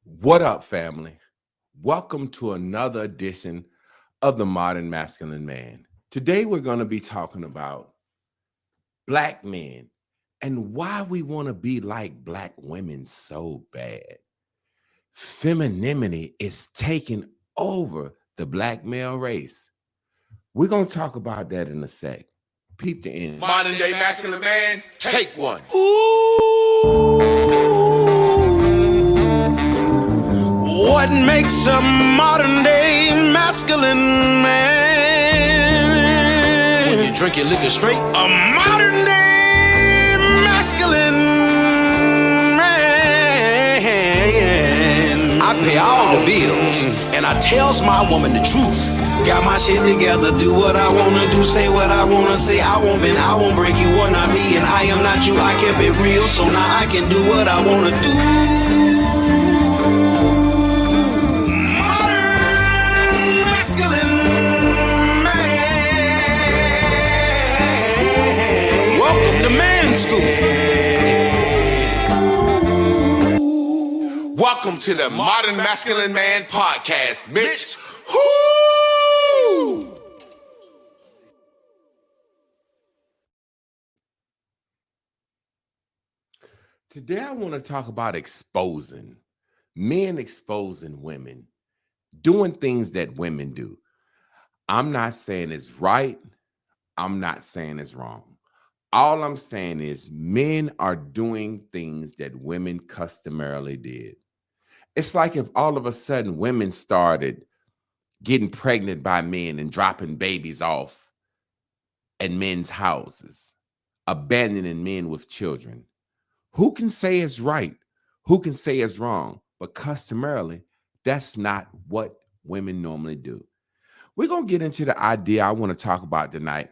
What up, family? Welcome to another edition of the Modern Masculine Man. Today, we're going to be talking about Black men and why we want to be like Black women so bad. Femininity is taking over the Black male race. We're going to talk about that in a sec. Peep the end. Modern day masculine man, take one. What makes a modern day masculine man? When you drink your liquor straight, a modern day masculine man. I pay all the bills and I tells my woman the truth. Got my shit together, do what I wanna do, say what I wanna say. I won't bend, I won't break, you are not me, and I am not you. I kept it real, so now I can do what I wanna do. Modern masculine man. Welcome to Man School. Welcome to the Modern Masculine Man podcast, Mitch. Today, I want to talk about exposing men, exposing women, doing things that women do. I'm not saying it's right. I'm not saying it's wrong. All I'm saying is men are doing things that women customarily did. It's like if all of a sudden women started getting pregnant by men and dropping babies off at men's houses, abandoning men with children. Who can say it's right? Who can say it's wrong? But customarily, that's not what women normally do. We're going to get into the idea I want to talk about tonight,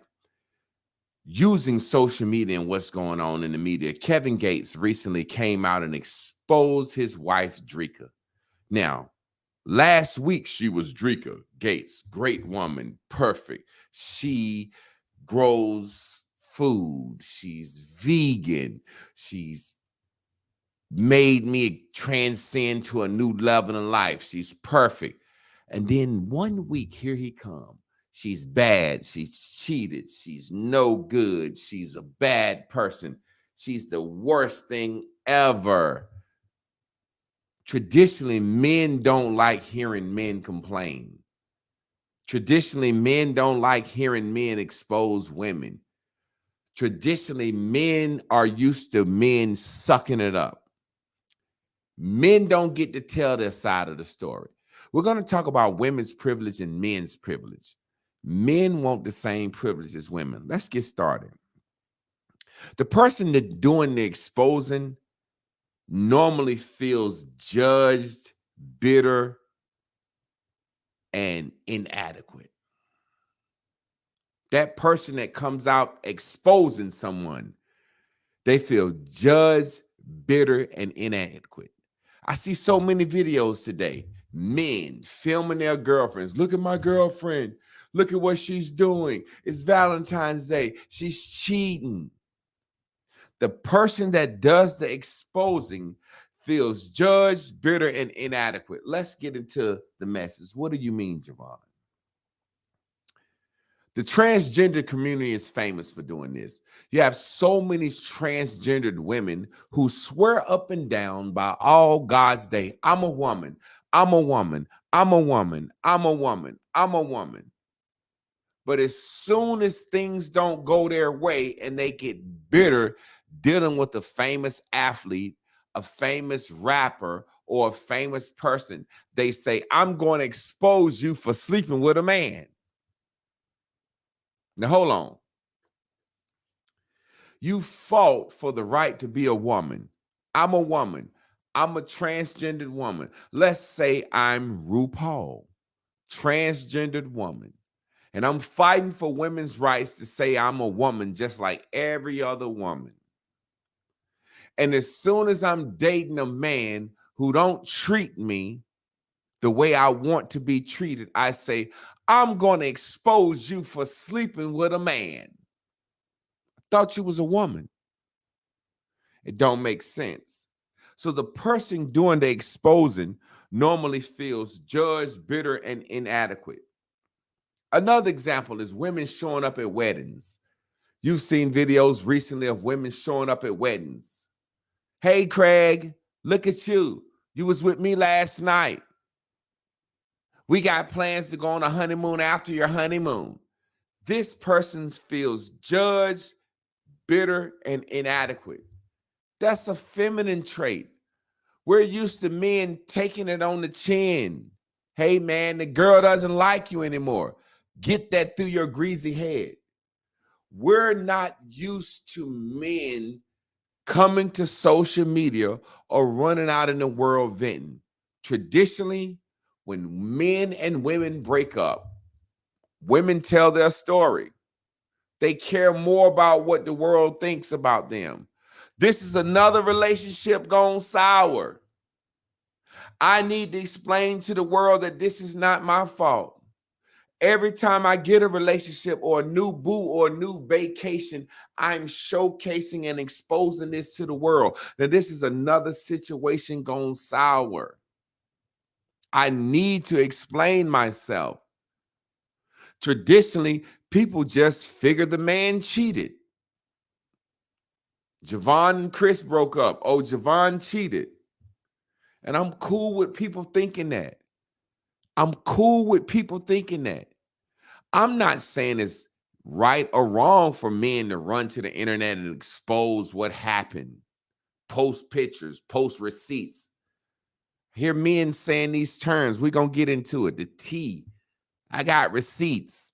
using social media and what's going on in the media. Kevin Gates recently came out and exposed his wife, Dreka. Now, last week, she was Dreka Gates, great woman, perfect. She grows food. She's vegan. She's made me transcend to a new level in life. She's perfect. And then 1 week, here he comes. She's bad. She's cheated. She's no good. She's a bad person. She's the worst thing ever. Traditionally, men don't like hearing men complain. Traditionally, men don't like hearing men expose women. Traditionally, men are used to men sucking it up. Men don't get to tell their side of the story. We're going to talk about women's privilege and men's privilege. Men want the same privilege as women. Let's get started. The person that's doing the exposing normally feels judged, bitter, and inadequate. That person that comes out exposing someone, they feel judged, bitter, and inadequate. I see so many videos today, men filming their girlfriends. Look at my girlfriend. Look at what she's doing. It's Valentine's Day. She's cheating. The person that does the exposing feels judged, bitter, and inadequate. Let's get into the message. What do you mean, Javon? The transgender community is famous for doing this. You have so many transgendered women who swear up and down by all God's day, I'm a woman, I'm a woman, I'm a woman, I'm a woman, I'm a woman. But as soon as things don't go their way and they get bitter dealing with a famous athlete, a famous rapper, or a famous person, they say, I'm going to expose you for sleeping with a man. Now, hold on. You fought for the right to be a woman. I'm a woman. I'm a transgendered woman. Let's say I'm RuPaul, transgendered woman. And I'm fighting for women's rights to say I'm a woman just like every other woman. And as soon as I'm dating a man who don't treat me the way I want to be treated, I say, I'm going to expose you for sleeping with a man. I thought you was a woman. It don't make sense. So the person doing the exposing normally feels judged, bitter, and inadequate. Another example is women showing up at weddings. You've seen videos recently of women showing up at weddings. Hey, Craig, look at you. You was with me last night. We got plans to go on a honeymoon after your honeymoon. This person feels judged, bitter, and inadequate. That's a feminine trait. We're used to men taking it on the chin. Hey, man, the girl doesn't like you anymore. Get that through your greasy head. We're not used to men coming to social media or running out in the world venting. Traditionally, when men and women break up, women tell their story. They care more about what the world thinks about them. This is another relationship gone sour. I need to explain to the world that this is not my fault. Every time I get a relationship or a new boo or a new vacation, I'm showcasing and exposing this to the world. Now, this is another situation gone sour. I need to explain myself. Traditionally, people just figure the man cheated. Javon and Chris broke up. Oh, Javon cheated. And I'm cool with people thinking that. I'm cool with people thinking that. I'm not saying it's right or wrong for men to run to the internet and expose what happened. Post pictures, post receipts. Hear men saying these terms. We're going to get into it. The T. I got receipts.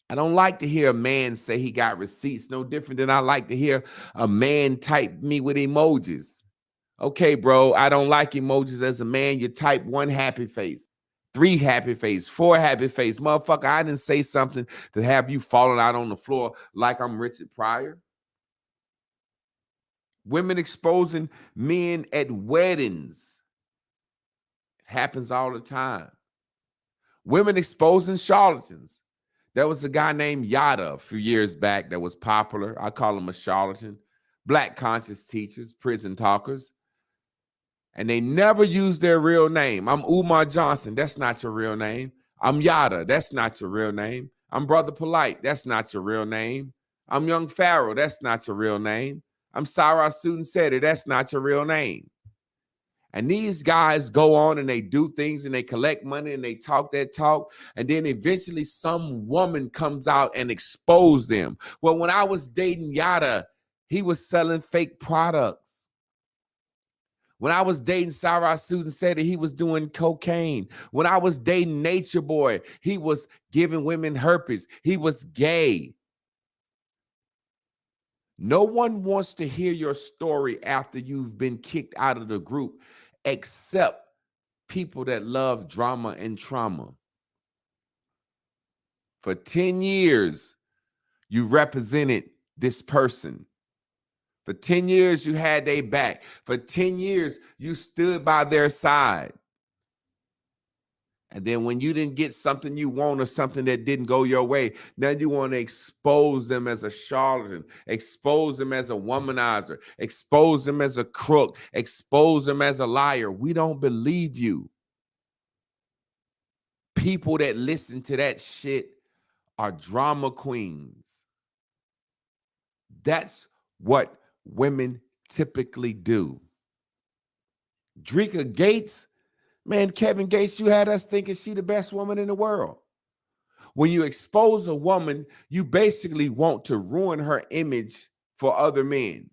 I don't like to hear a man say he got receipts. No different than I like to hear a man type me with emojis. Okay, bro, I don't like emojis as a man. You type 1 happy face, 3 happy face, 4 happy face. Motherfucker, I didn't say something to have you falling out on the floor like I'm Richard Pryor. Women exposing men at weddings. It happens all the time. Women exposing charlatans. There was a guy named Yada a few years back that was popular. I call him a charlatan. Black conscious teachers, prison talkers. And they never use their real name. I'm Umar Johnson. That's not your real name. I'm Yada. That's not your real name. I'm Brother Polite. That's not your real name. I'm Young Pharaoh. That's not your real name. I'm Sarah Student Setter. That's not your real name. And these guys go on and they do things and they collect money and they talk that talk. And then eventually some woman comes out and expose them. Well, when I was dating Yada, he was selling fake products. When I was dating Sarah Student Setter, he was doing cocaine. When I was dating Nature Boy, he was giving women herpes. He was gay. No one wants to hear your story after you've been kicked out of the group, except people that love drama and trauma. For 10 years, you represented this person. For 10 years, you had their back. For 10 years, you stood by their side. And then when you didn't get something you want or something that didn't go your way, now you want to expose them as a charlatan, expose them as a womanizer, expose them as a crook, expose them as a liar. We don't believe you. People that listen to that shit are drama queens. That's what women typically do. Drika Gates, man, Kevin Gates, you had us thinking she the best woman in the world. When you expose a woman, you basically want to ruin her image for other men.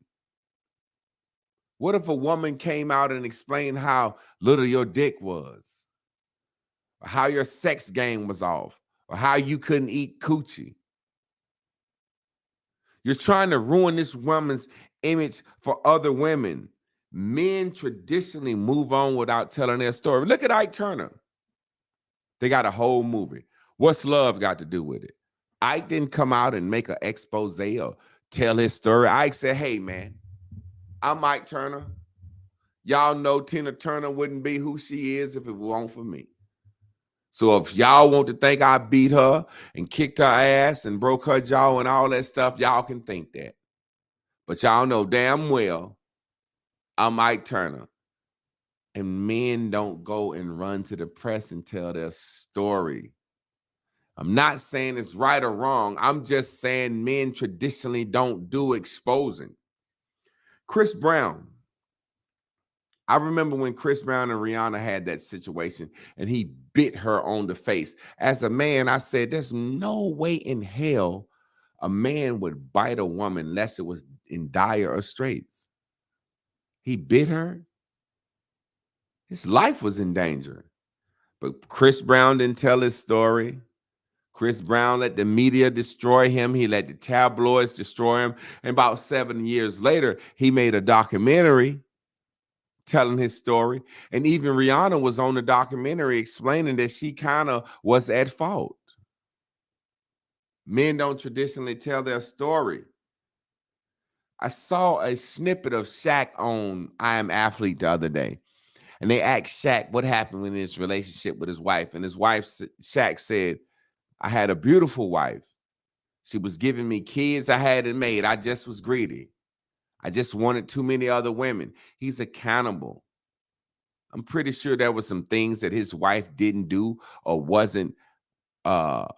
What if a woman came out and explained how little your dick was, or how your sex game was off, or how you couldn't eat coochie? You're trying to ruin this woman's image for other women. Men traditionally move on without telling their story. Look at Ike Turner. They got a whole movie. What's love got to do with it? Ike didn't come out and make an expose or tell his story. Ike said, hey, man, I'm Ike Turner. Y'all know Tina Turner wouldn't be who she is if it weren't for me. So if y'all want to think I beat her and kicked her ass and broke her jaw and all that stuff, y'all can think that. But y'all know damn well I'm Ike Turner. And men don't go and run to the press and tell their story. I'm not saying it's right or wrong. I'm just saying men traditionally don't do exposing. Chris Brown. I remember when Chris Brown and Rihanna had that situation and he bit her on the face. As a man, I said, there's no way in hell a man would bite a woman unless it was in dire straits. He bit her. His life was in danger. But Chris Brown didn't tell his story. Chris Brown let the media destroy him. He let the tabloids destroy him. And about 7 years later, he made a documentary telling his story. And even Rihanna was on the documentary explaining that she kind of was at fault. Men don't traditionally tell their story. I saw a snippet of Shaq on I Am Athlete the other day. And they asked Shaq what happened in his relationship with his wife. And his wife, Shaq, said, I had a beautiful wife. She was giving me kids I hadn't made. I just was greedy. I just wanted too many other women. He's accountable. I'm pretty sure there were some things that his wife didn't do or wasn't up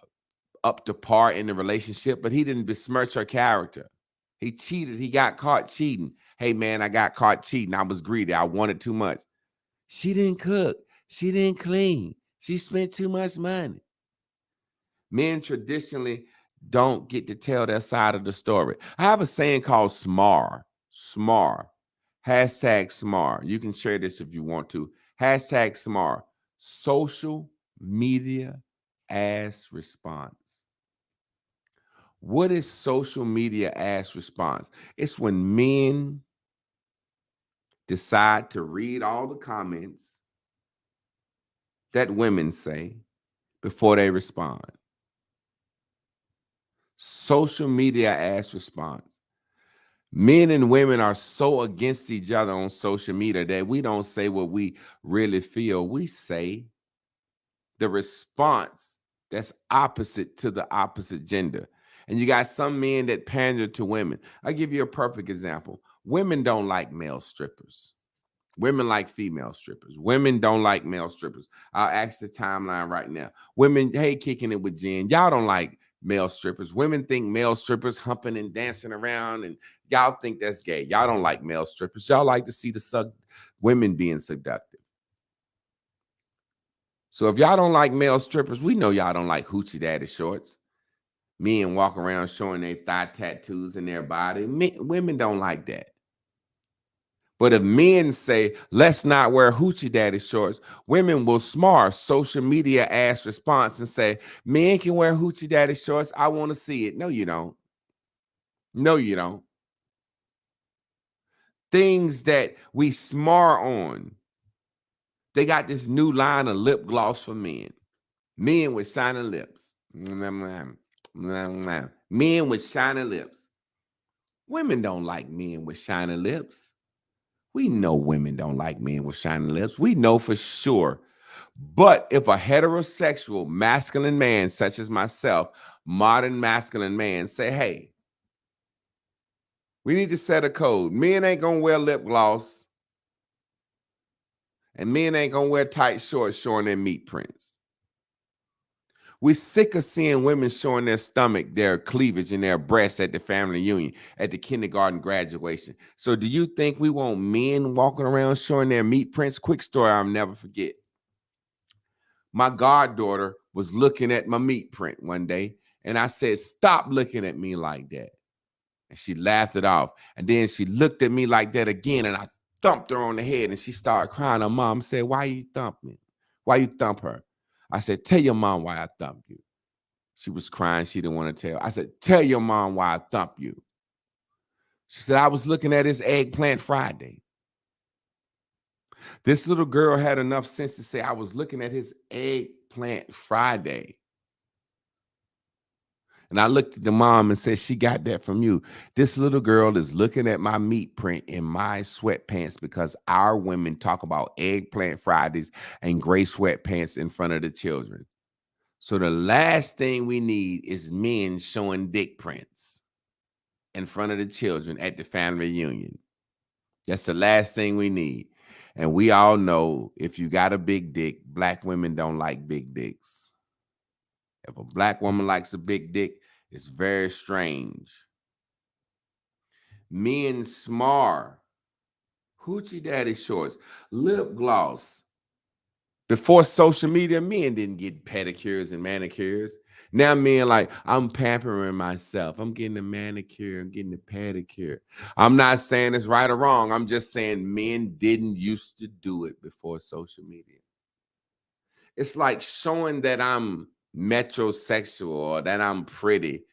to par in the relationship, but he didn't besmirch her character. He cheated. He got caught cheating. Hey, man, I got caught cheating. I was greedy. I wanted too much. She didn't cook. She didn't clean. She spent too much money. Men traditionally don't get to tell their side of the story. I have a saying called SMAR. SMAR. Hashtag SMAR. You can share this if you want to. Hashtag SMAR. Social media ass response. What is social media ass response? It's when men decide to read all the comments that women say before they respond. Social media ass response. Men and women are so against each other on social media that we don't say what we really feel. We say the response that's opposite to the opposite gender. And you got some men that pander to women. I'll give you a perfect example. Women don't like male strippers. Women like female strippers. Women don't like male strippers. I'll ask the timeline right now. Women, hey, kicking it with Jen. Y'all don't like male strippers. Women think male strippers humping and dancing around, and y'all think that's gay. Y'all don't like male strippers. Y'all like to see the women being seductive. So if y'all don't like male strippers, we know y'all don't like hoochie daddy shorts. Men walk around showing their thigh tattoos in their body. Women don't like that. But if men say, let's not wear hoochie daddy shorts, women will smart social media ass response and say, men can wear hoochie daddy shorts. I want to see it. No, you don't. No, you don't. Things that we smart on. They got this new line of lip gloss for men. Men with shiny lips. Men with shiny lips. Women don't like men with shiny lips. We know women don't like men with shiny lips. We know for sure. But if a heterosexual masculine man, such as myself, modern masculine man, say, hey, we need to set a code. Men ain't going to wear lip gloss. And men ain't going to wear tight shorts showing their meat prints. We're sick of seeing women showing their stomach, their cleavage, and their breasts at the family reunion, at the kindergarten graduation. So do you think we want men walking around showing their meat prints? Quick story I'll never forget. My goddaughter was looking at my meat print one day, and I said, stop looking at me like that. And she laughed it off. And then she looked at me like that again, and I thumped her on the head, and she started crying. Her mom said, why you thump me? Why you thump her? I said, tell your mom why I thumped you. She was crying. She didn't want to tell. I said, tell your mom why I thumped you. She said, I was looking at his eggplant Friday. This little girl had enough sense to say, I was looking at his eggplant Friday. And I looked at the mom and said, she got that from you. This little girl is looking at my meat print in my sweatpants because our women talk about eggplant Fridays and gray sweatpants in front of the children. So the last thing we need is men showing dick prints in front of the children at the family reunion. That's the last thing we need. And we all know if you got a big dick, black women don't like big dicks. If a black woman likes a big dick, it's very strange. Men smart, hoochie daddy shorts, lip gloss. Before social media, men didn't get pedicures and manicures. Now men like, I'm pampering myself. I'm getting a manicure. I'm getting a pedicure. I'm not saying it's right or wrong. I'm just saying men didn't used to do it before social media. It's like showing that I'm metrosexual or that I'm pretty.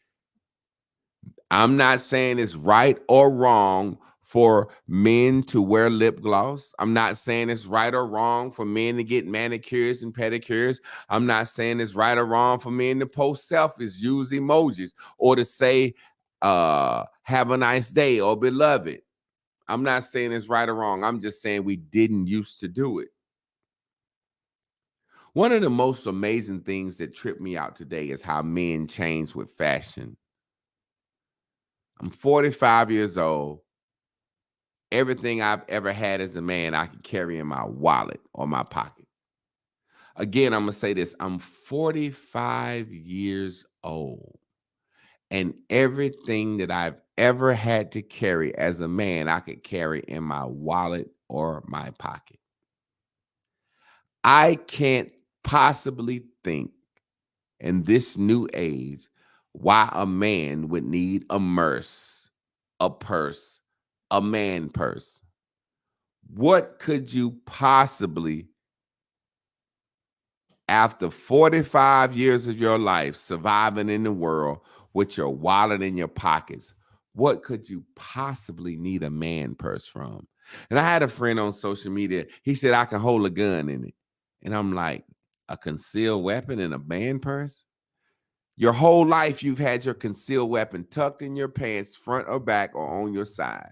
I'm not saying it's right or wrong for men to wear lip gloss. I'm not saying it's right or wrong for men to get manicures and pedicures. I'm not saying it's right or wrong for men to post selfies, use emojis, or to say, have a nice day or beloved. I'm not saying it's right or wrong. I'm just saying we didn't used to do it. One of the most amazing things that tripped me out today is how men change with fashion. I'm 45 years old. Everything I've ever had as a man, I can carry in my wallet or my pocket. Again, I'm going to say this. I'm 45 years old. And everything that I've ever had to carry as a man, I could carry in my wallet or my pocket. I can't possibly think in this new age why a man would need a purse, a man purse. What could you possibly, after 45 years of your life surviving in the world with your wallet in your pockets, what could you possibly need a man purse from? And I had a friend on social media. He said, I can hold a gun in it. And I'm like, a concealed weapon in a man purse? Your whole life, you've had your concealed weapon tucked in your pants, front or back, or on your side.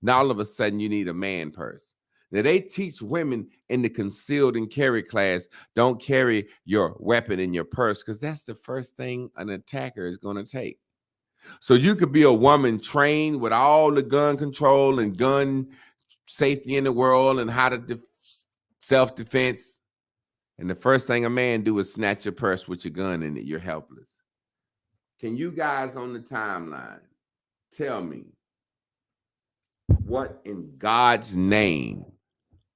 Now, all of a sudden, you need a man purse. Now, they teach women in the concealed and carry class, don't carry your weapon in your purse because that's the first thing an attacker is going to take. So you could be a woman trained with all the gun control and gun safety in the world and how to self-defense. And the first thing a man do is snatch your purse with your gun in it. You're helpless. Can you guys on the timeline tell me what in God's name,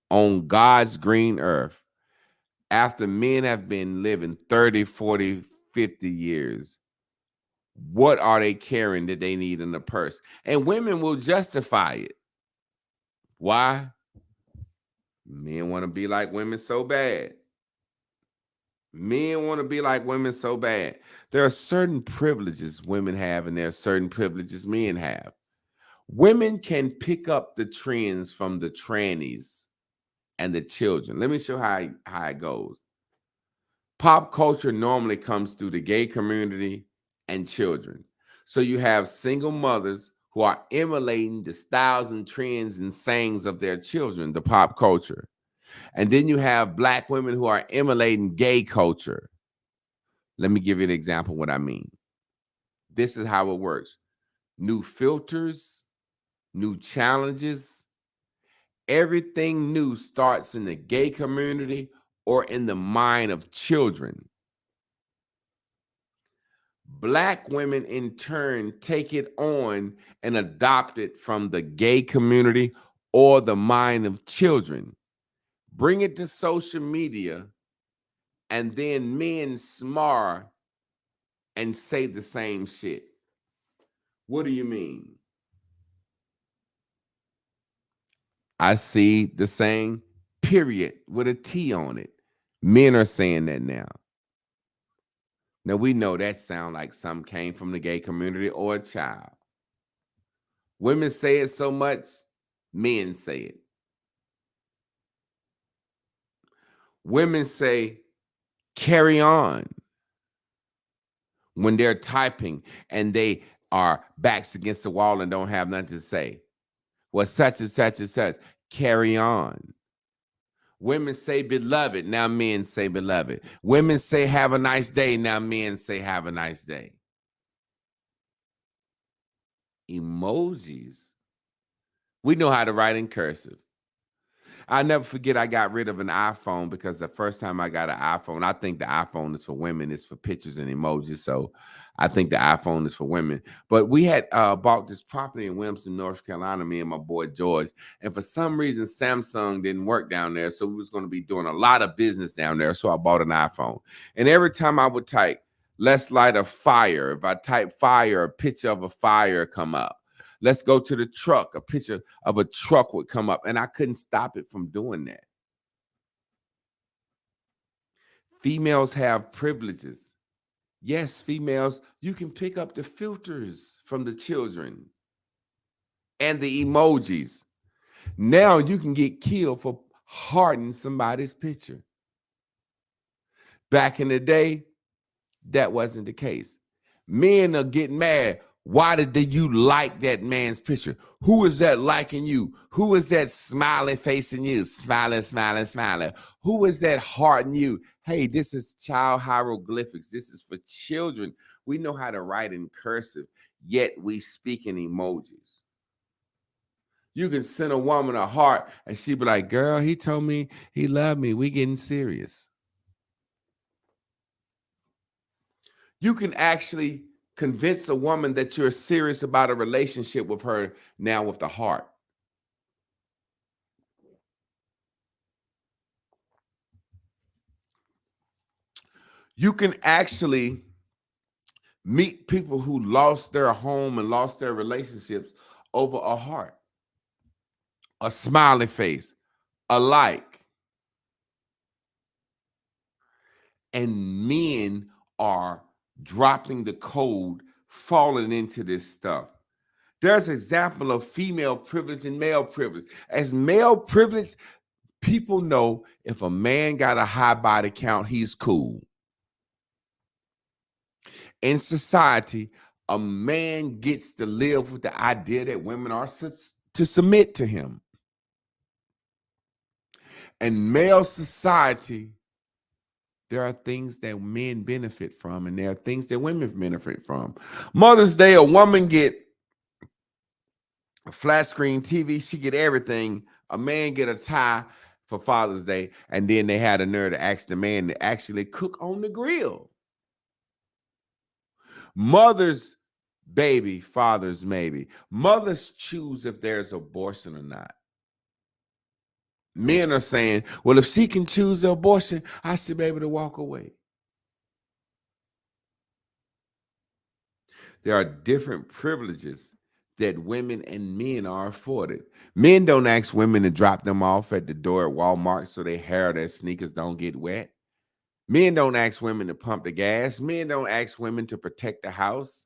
on God's green earth, after men have been living 30, 40, 50 years, what are they carrying that they need in the purse? And women will justify it. Why? Men want to be like women so bad. Men want to be like women so bad. There are certain privileges women have, and there are certain privileges men have. Women can pick up the trends from the trannies and the children. Let me show how it goes. Pop culture normally comes through the gay community and children. So you have single mothers who are emulating the styles and trends and sayings of their children, the pop culture. And then you have black women who are emulating gay culture. Let me give you an example of what I mean. This is how it works. New filters, new challenges. Everything new starts in the gay community or in the mind of children. Black women, in turn, take it on and adopt it from the gay community or the mind of children. Bring it to social media, and then men smart and say the same shit. What do you mean? I see the saying period with a T on it. Men are saying that now. Now, we know that sounds like something came from the gay community or a child. Women say it so much, men say it. Women say, carry on, when they're typing and they are backs against the wall and don't have nothing to say. Well, such and such and such, carry on. Women say beloved, now men say beloved. Women say have a nice day, now men say have a nice day. Emojis We know how to write in cursive. I'll never forget I got rid of an iPhone because the first time I got an iPhone, I think the iPhone is for women, it's for pictures and emojis. So I think the iPhone is for women. But we had bought this property in Wilmington, North Carolina, me and my boy George. And for some reason, Samsung didn't work down there. So we was going to be doing a lot of business down there. So I bought an iPhone. And every time I would type, let's light a fire. If I type fire, a picture of a fire come up. Let's go to the truck. A picture of a truck would come up, and I couldn't stop it from doing that. Females have privileges. Yes, females, you can pick up the filters from the children and the emojis. Now you can get killed for hearting somebody's picture. Back in the day, that wasn't the case. Men are getting mad. Why did you like that man's picture? Who is that liking you? Who is that smiling facing you? Smiling, smiling, smiling. Who is that hearting you? Hey, this is child hieroglyphics. This is for children. We know how to write in cursive, yet we speak in emojis. You can send a woman a heart and she be like, girl, he told me he loved me. We getting serious. You can actually convince a woman that you're serious about a relationship with her now with the heart. You can actually meet people who lost their home and lost their relationships over a heart, a smiley face, a like. And men are dropping the code, falling into this stuff. There's an example of female privilege and male privilege. As male privilege, people know if a man got a high body count, he's cool. In society, a man gets to live with the idea that women are to submit to him. In male society, there are things that men benefit from, and there are things that women benefit from. Mother's Day, a woman get a flat screen TV, she get everything. A man get a tie for Father's Day, and then they had a nerve to ask the man to actually cook on the grill. Mother's baby, father's maybe. Mothers choose if there's abortion or not. Men are saying, well, if she can choose the abortion, I should be able to walk away. There are different privileges that women and men are afforded. Men don't ask women to drop them off at the door at Walmart so their hair, their sneakers don't get wet. Men don't ask women to pump the gas. Men don't ask women to protect the house.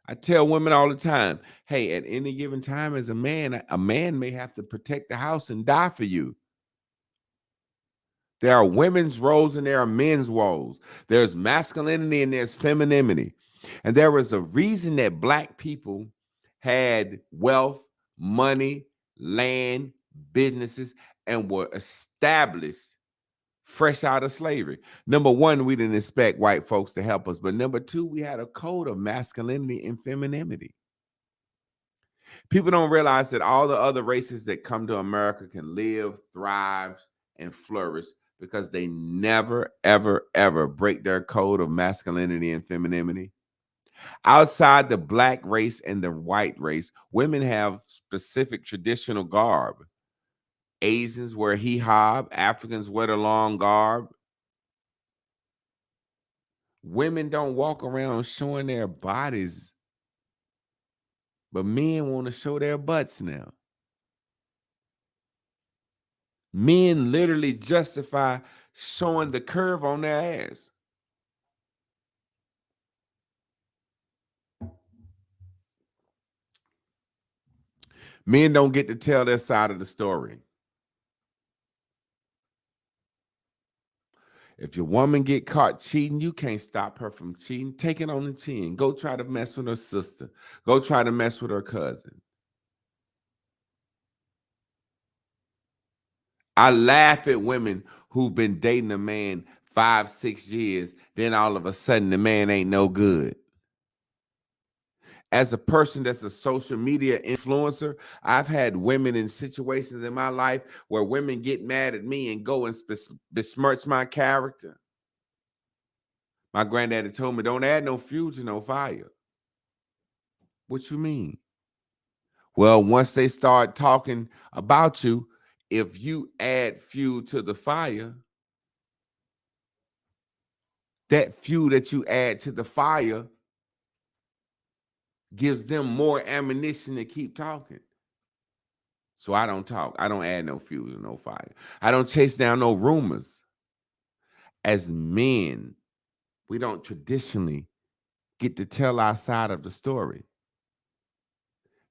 I tell women all the time, hey, at any given time as a man may have to protect the house and die for you. There are women's roles and there are men's roles. There's masculinity and there's femininity. And there was a reason that Black people had wealth, money, land, businesses, and were established fresh out of slavery. Number one, we didn't expect white folks to help us. But number two, we had a code of masculinity and femininity. People don't realize that all the other races that come to America can live, thrive, and flourish because they never, ever, ever break their code of masculinity and femininity. Outside the Black race and the white race, women have specific traditional garb. Asians wear hijab, Africans wear the long garb. Women don't walk around showing their bodies, but men want to show their butts now. Men literally justify showing the curve on their ass. Men don't get to tell their side of the story. If your woman get caught cheating, you can't stop her from cheating. Take it on the chin. Go try to mess with her sister. Go try to mess with her cousin. I laugh at women who've been dating a man 5-6 years, then all of a sudden the man ain't no good. As a person that's a social media influencer, I've had women in situations in my life where women get mad at me and go and besmirch my character. My granddaddy told me, don't add no fuel to no fire. What you mean? Well, once they start talking about you, if you add fuel to the fire, that fuel that you add to the fire gives them more ammunition to keep talking. So I don't talk. I don't add no fuel to no fire. I don't chase down no rumors. As men, we don't traditionally get to tell our side of the story.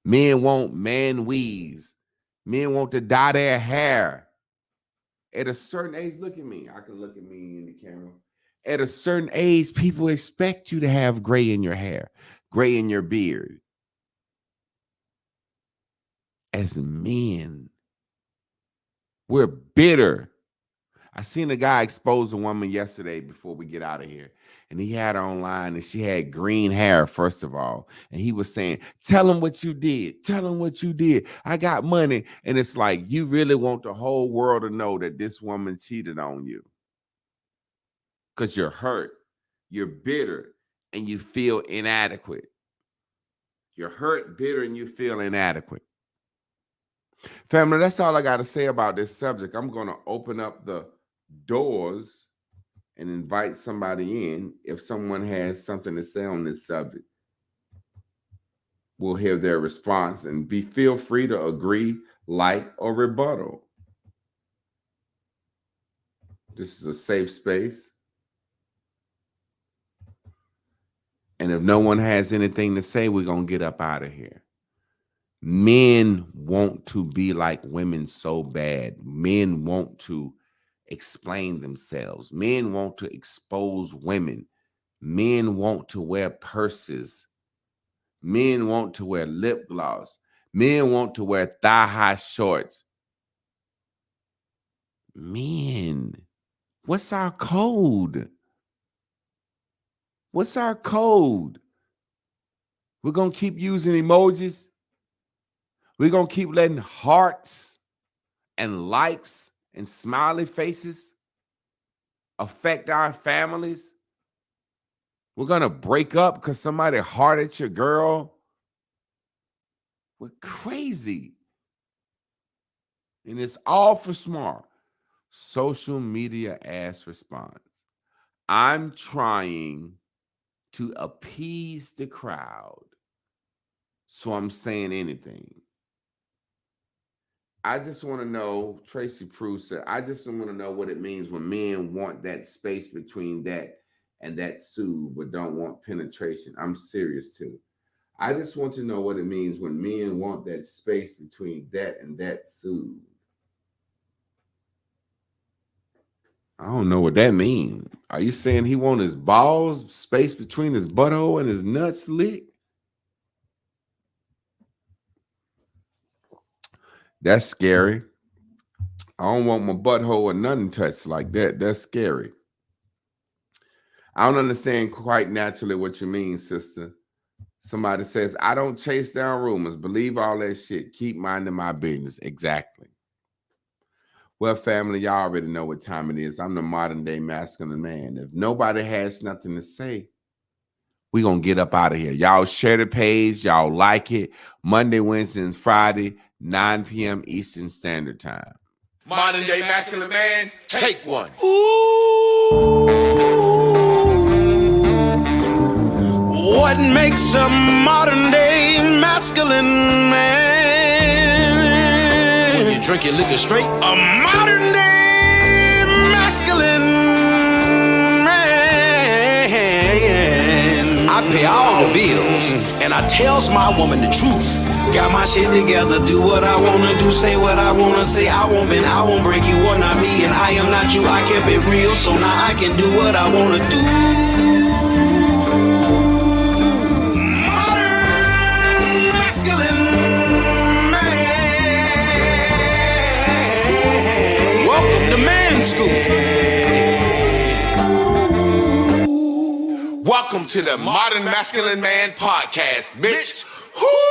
Men want man weaves. Men want to dye their hair. At a certain age, look at me. I can look at me in the camera. At a certain age, people expect you to have gray in your hair, gray in your beard. As men, we're bitter. I seen a guy expose a woman yesterday before we get out of here. And he had her online and she had green hair, first of all. And he was saying, tell him what you did. Tell him what you did. I got money. And it's like, you really want the whole world to know that this woman cheated on you. Because you're hurt, you're bitter, and you feel inadequate. You're hurt, bitter, and you feel inadequate. Family, that's all I got to say about this subject. I'm going to open up the doors and invite somebody in. If someone has something to say on this subject, we'll hear their response and feel free to agree, like, or rebuttal. This is a safe space. And if no one has anything to say, we're going to get up out of here. Men want to be like women so bad. Men want to explain themselves. Men want to expose women. Men want to wear purses. Men want to wear lip gloss. Men want to wear thigh-high shorts. Men, what's our code? What's our code? We're going to keep using emojis. We're going to keep letting hearts and likes and smiley faces affect our families. We're going to break up because somebody hearted your girl. We're crazy. And it's all for smart. Social media ass response. I'm trying to appease the crowd, so I'm saying anything. I just want to know, Tracy Prue said, I just want to know what it means when men want that space between that and that soothe, but don't want penetration. I'm serious too. I just want to know what it means when men want that space between that and that soothe. I don't know what that means. Are you saying he want his balls, space between his butthole and his nuts licked? That's scary. I don't want my butthole or nothing touched like that. That's scary. I don't understand quite naturally what you mean, sister. Somebody says, I don't chase down rumors. Believe all that shit. Keep minding my business. Exactly. Well, family, y'all already know what time it is. I'm the modern day masculine man. If nobody has nothing to say, we're going to get up out of here. Y'all share the page. Y'all like it. Monday, Wednesday, and Friday, 9 p.m. Eastern Standard Time. Modern day masculine man, take one. What makes a modern day masculine man? When you drink your liquor straight, a modern day masculine man. I pay all the bills and I tells my woman the truth. Got my shit together, do what I wanna do, say what I wanna say. I won't bend, I won't break, you are not me, and I am not you. I kept it real, so now I can do what I wanna do. Modern masculine man. Welcome to Man School. Welcome Welcome to the Modern Masculine Man Podcast, bitch. Woo!